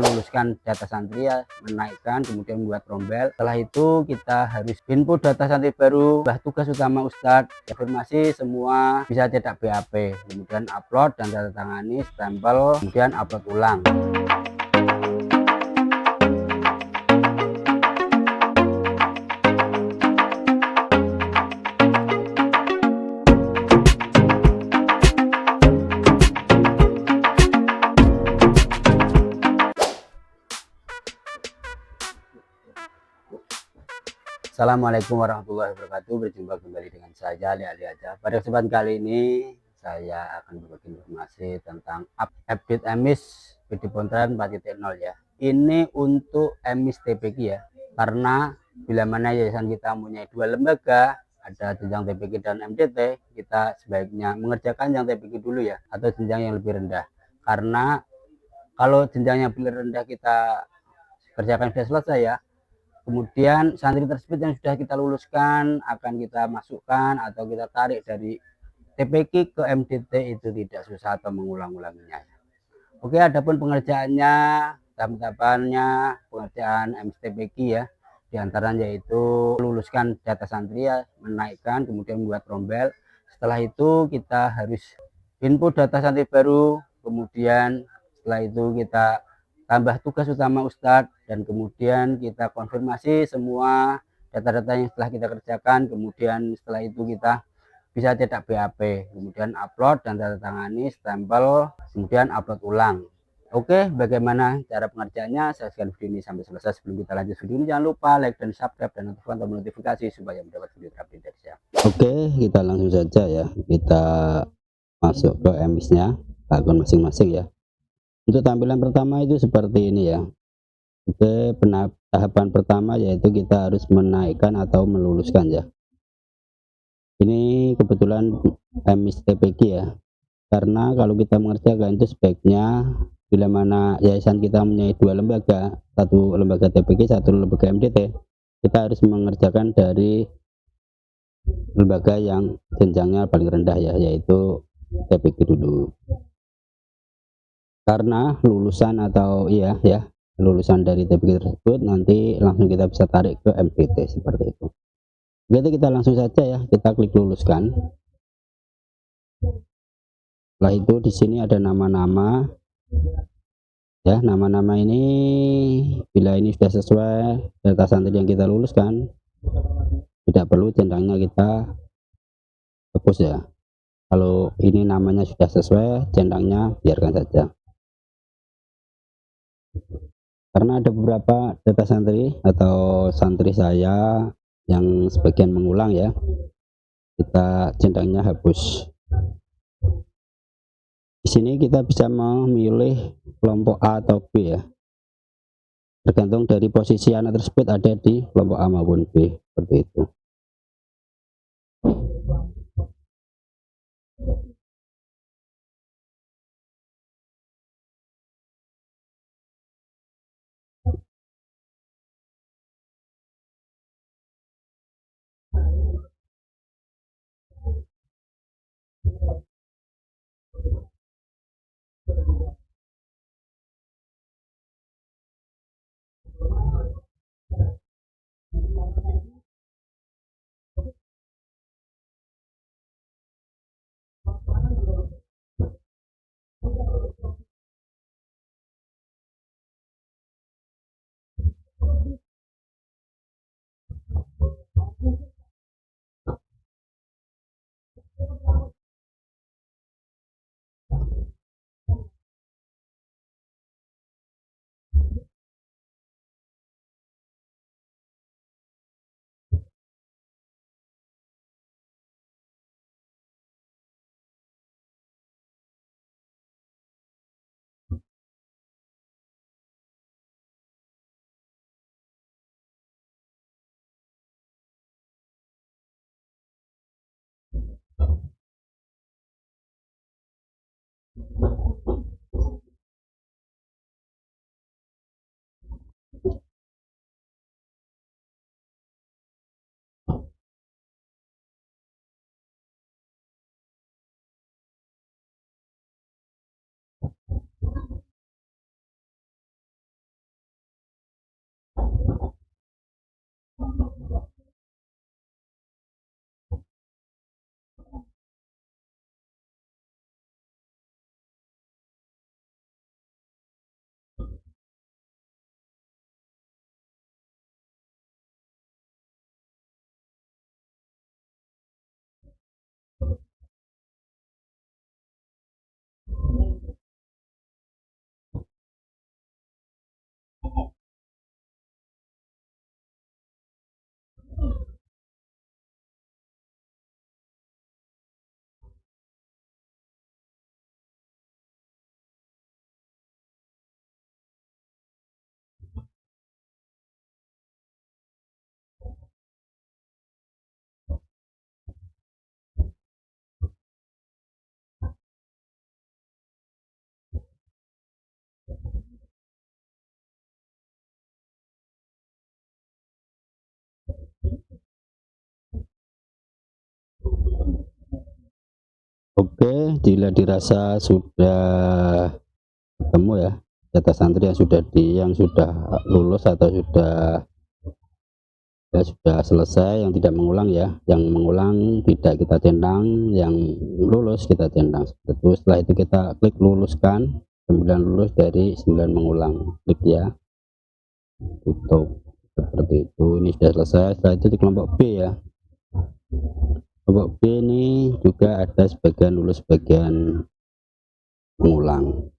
meluluskan data santri ya, menaikkan kemudian membuat rombel. Setelah itu kita harus input data santri baru, tugas utama Ustadz, konfirmasi semua, bisa cetak BAP, kemudian upload dan tanda tangani, stempel, kemudian upload ulang. Assalamualaikum warahmatullahi wabarakatuh. Berjumpa kembali dengan saya Ali aja. Pada kesempatan kali ini saya akan berbagi informasi tentang update emis PD Pontren 4.0 ya. Ini untuk emis TPQ ya. Karena bila mana yayasan kita mempunyai dua lembaga, ada jenjang TPQ dan MDT, kita sebaiknya mengerjakan yang TPQ dulu ya, atau jenjang yang lebih rendah. Karena kalau jenjang yang lebih rendah kita kerjakan sudah selesai ya, kemudian santri tersebut yang sudah kita luluskan akan kita masukkan atau kita tarik dari TPQ ke MDT itu tidak susah atau mengulang-ulanginya. Oke, adapun pengerjaannya, tahap-tahapannya pengerjaan MTPQ ya, diantaranya yaitu luluskan data santri ya, menaikkan kemudian membuat rombel. Setelah itu kita harus input data santri baru, kemudian setelah itu kita tambah tugas utama Ustadz, dan kemudian kita konfirmasi semua data-data yang setelah kita kerjakan. Kemudian setelah itu kita bisa cetak BAP, kemudian upload dan tanda tangani, stempel, kemudian upload ulang. Oke, bagaimana cara pengerjaannya? Saya share video ini sampai selesai. Sebelum kita lanjut video ini, jangan lupa like dan subscribe dan aktifkan tombol notifikasi supaya mendapat video terupdate dari saya. Oke, kita langsung saja ya, kita masuk ke emisnya, akun masing-masing ya. Untuk tampilan pertama itu seperti ini ya. Oke, tahapan pertama yaitu kita harus menaikkan atau meluluskan ya. Ini kebetulan emis TPQ ya. Karena kalau kita mengerjakan itu sebaiknya bila mana yayasan kita mempunyai dua lembaga, satu lembaga TPQ, satu lembaga MDT, kita harus mengerjakan dari lembaga yang jenjangnya paling rendah ya, yaitu TPQ dulu. Karena lulusan atau lulusan dari TPQ tersebut nanti langsung kita bisa tarik ke MDT seperti itu. Jadi kita langsung saja ya, kita klik luluskan. Setelah itu di sini ada nama-nama ya, nama-nama ini bila ini sudah sesuai data santri yang kita luluskan, tidak perlu jenjangnya kita hapus ya. Kalau ini namanya sudah sesuai, jenjangnya biarkan saja. Karena ada beberapa data santri atau santri saya yang sebagian mengulang ya, kita jenjangnya hapus. Di sini kita bisa memilih kelompok A atau B ya, tergantung dari posisi anak tersebut ada di kelompok A maupun B, seperti itu. Oke, dilihat dirasa sudah ketemu ya data santri yang sudah lulus atau sudah selesai, yang tidak mengulang ya. Yang mengulang tidak kita centang, yang lulus kita centang seperti itu. Setelah itu kita klik luluskan, 9 lulus dari 9 mengulang, klik ya, tutup seperti itu. Ini sudah selesai. Setelah itu di kelompok B ya, kelompok B ini juga ada sebagian lulus, sebagian mengulang.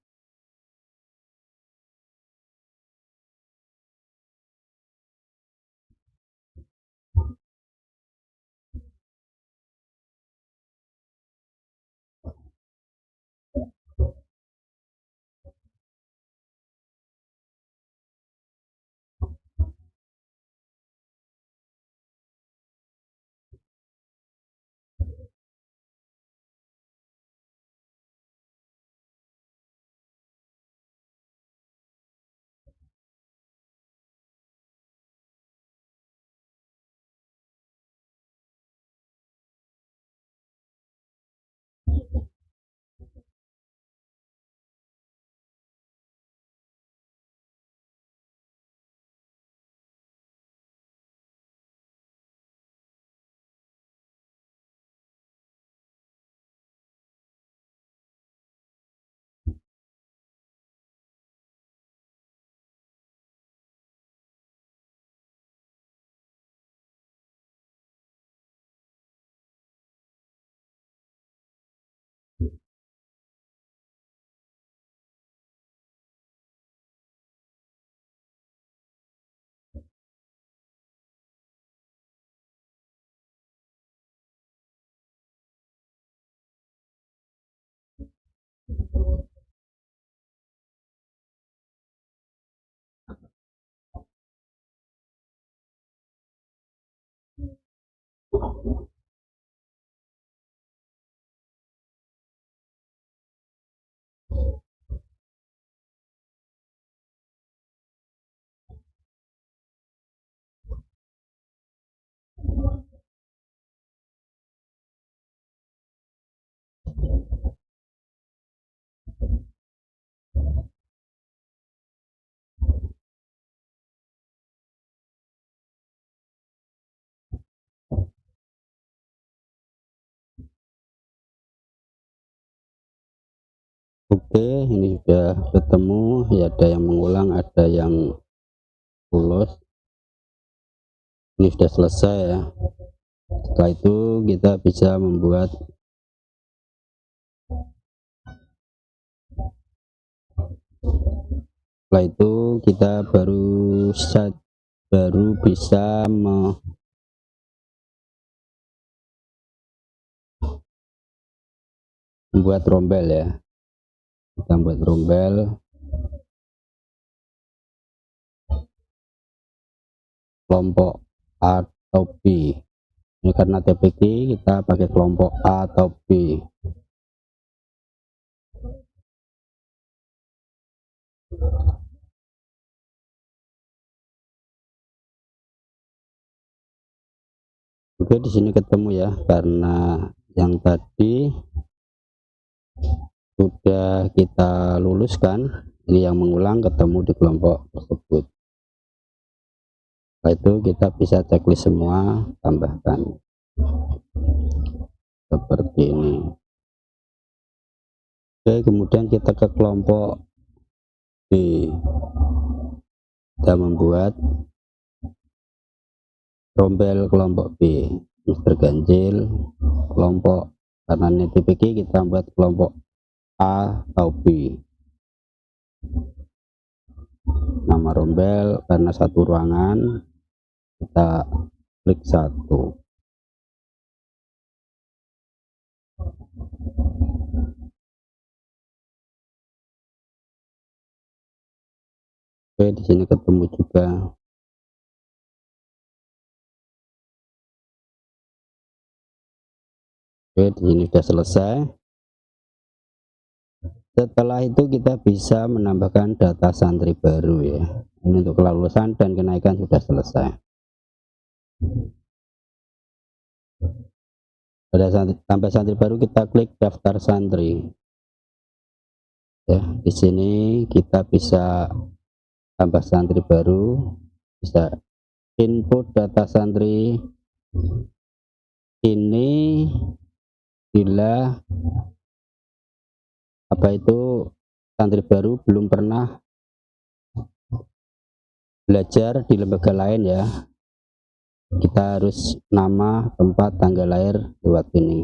Oke, ini sudah ketemu ya, ada yang mengulang, ada yang lulus. Ini sudah selesai ya. Setelah itu kita bisa membuat setelah itu kita baru bisa membuat rombel ya. Kita buat rombel kelompok A atau B. Ini karena TPQ kita pakai kelompok A atau B. Oke, di sini ketemu ya, karena yang tadi sudah kita luluskan. Ini yang mengulang ketemu di kelompok tersebut. Setelah itu kita bisa checklist semua, tambahkan seperti ini. Oke, kemudian kita ke kelompok B. Kita membuat rombel kelompok B, terganjil kelompok, karena ini TPQ kita buat kelompok A atau B. Nama rombel karena satu ruangan, kita klik 1. Oke, di sini ketemu juga. Oke, di sini sudah selesai. Setelah itu kita bisa menambahkan data santri baru ya. Ini untuk kelulusan dan kenaikan sudah selesai. Pada tambah santri baru kita klik daftar santri. Ya, di sini kita bisa tambah santri baru, bisa input data santri ini bila santri baru belum pernah belajar di lembaga lain ya. Kita harus nama, tempat, tanggal lahir lewat ini.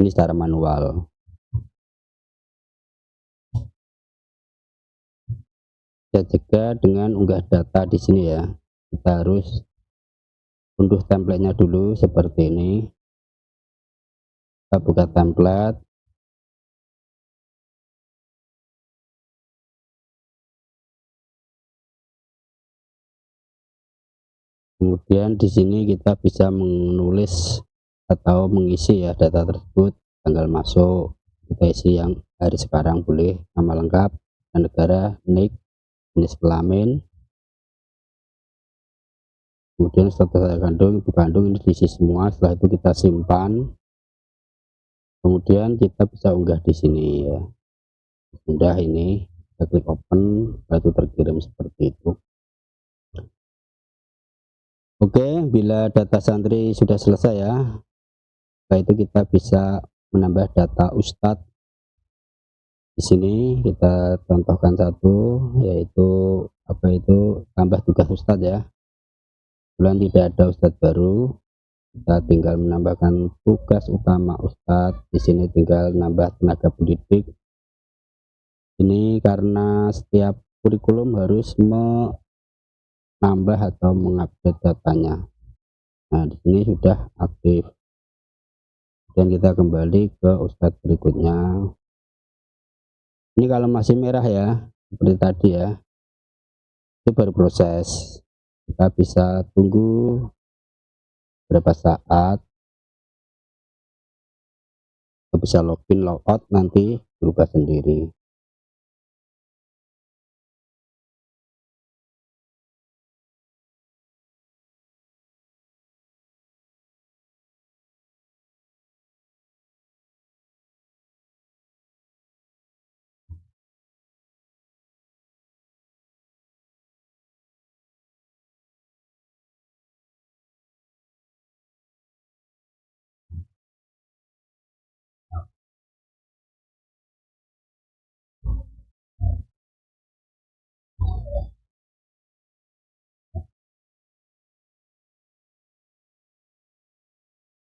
Ini secara manual. Kita cegah dengan unggah data di sini ya. Kita harus unduh template-nya dulu seperti ini. Kita buka template. Kemudian di sini kita bisa menulis atau mengisi ya data tersebut, tanggal masuk, kita isi yang hari sekarang boleh, nama lengkap, dan negara, NIK, jenis kelamin, kemudian status ayah kandung, ibu kandung, ini diisi semua. Setelah itu kita simpan, kemudian kita bisa unggah di sini ya. Unggah ini, kita klik open, lalu terkirim seperti itu. Oke, bila data santri sudah selesai ya, setelah itu kita bisa menambah data ustadz. Di sini kita contohkan satu, yaitu tambah tugas ustadz ya. Kebetulan tidak ada ustadz baru, kita tinggal menambahkan tugas utama ustadz. Di sini tinggal nambah tenaga pendidik. Ini karena setiap kurikulum harus menambah atau mengupdate datanya. Nah, di sini sudah aktif. Dan kita kembali ke ustadz berikutnya. Ini kalau masih merah ya, seperti tadi ya, itu baru proses. Kita bisa tunggu berapa saat, kita bisa login logout, nanti berubah sendiri.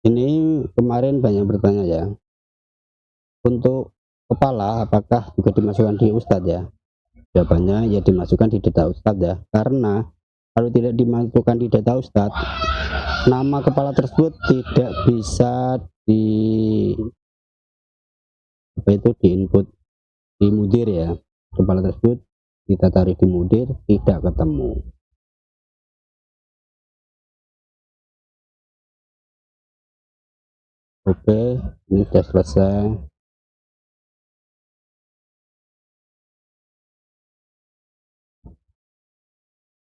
Ini kemarin banyak bertanya ya, untuk kepala apakah juga dimasukkan di ustadz ya? Jawabannya ya dimasukkan di data ustadz ya, karena kalau tidak dimasukkan di data ustadz, nama kepala tersebut tidak bisa di input di mudir ya. Kepala tersebut kita tarik di mudir, tidak ketemu. Oke, ini sudah selesai.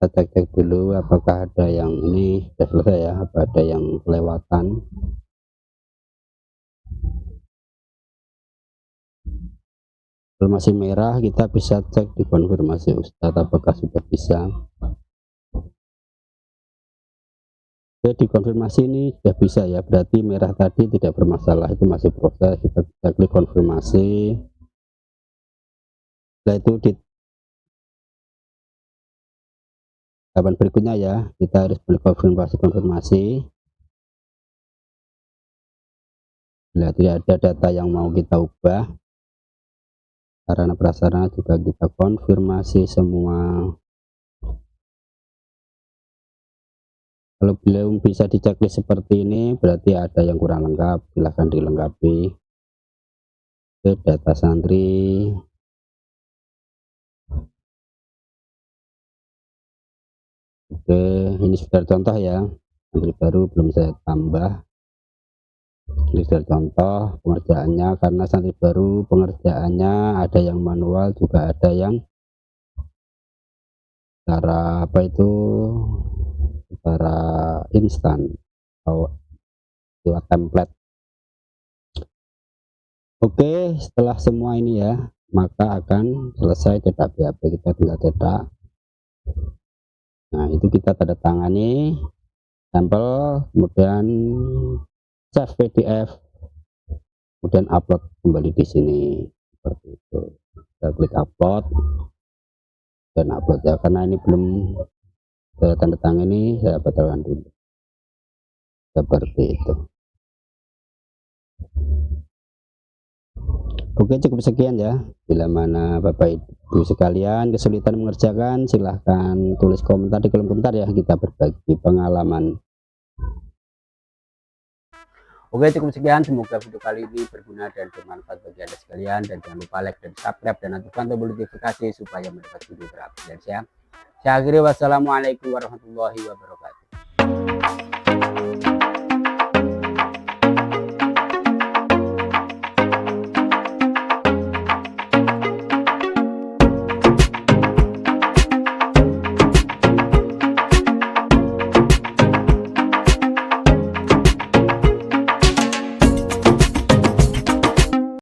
Kita cek dulu apakah ada yang ini sudah selesai ya, apa ada yang kelewatan. Kalau masih merah, kita bisa cek di konfirmasi ustadz apakah sudah bisa. Oke, di konfirmasi ini sudah bisa ya, berarti merah tadi tidak bermasalah, itu masih proses. Kita bisa klik konfirmasi. Setelah itu di tahapan berikutnya ya, kita harus klik konfirmasi. Bila tidak ada data yang mau kita ubah, sarana prasarana juga kita konfirmasi semua. Kalau belum bisa diceklis seperti ini, berarti ada yang kurang lengkap, silahkan dilengkapi. Oke, data santri. Oke, ini sudah contoh ya, santri baru belum saya tambah. Ini sudah contoh pengerjaannya, karena santri baru pengerjaannya ada yang manual, juga ada yang secara secara instan. atau lewat template. Oke, setelah semua ini ya, maka akan selesai cetak BAP. Kita tinggal cetak. Nah, itu kita tanda tangani sampel, kemudian save PDF, kemudian upload kembali di sini seperti itu. Kita klik upload dan upload ya, karena ini belum saya tanda tangan, ini saya batalkan dulu seperti itu. Oke, cukup sekian ya. Bila mana Bapak Ibu sekalian kesulitan mengerjakan, silahkan tulis komentar di kolom komentar ya, kita berbagi pengalaman. Oke, cukup sekian, semoga video kali ini berguna dan bermanfaat bagi Anda sekalian, dan jangan lupa like dan subscribe dan aktifkan tombol notifikasi supaya mendapat video terupdate ya. Saya akhiri, wassalamualaikum warahmatullahi wabarakatuh.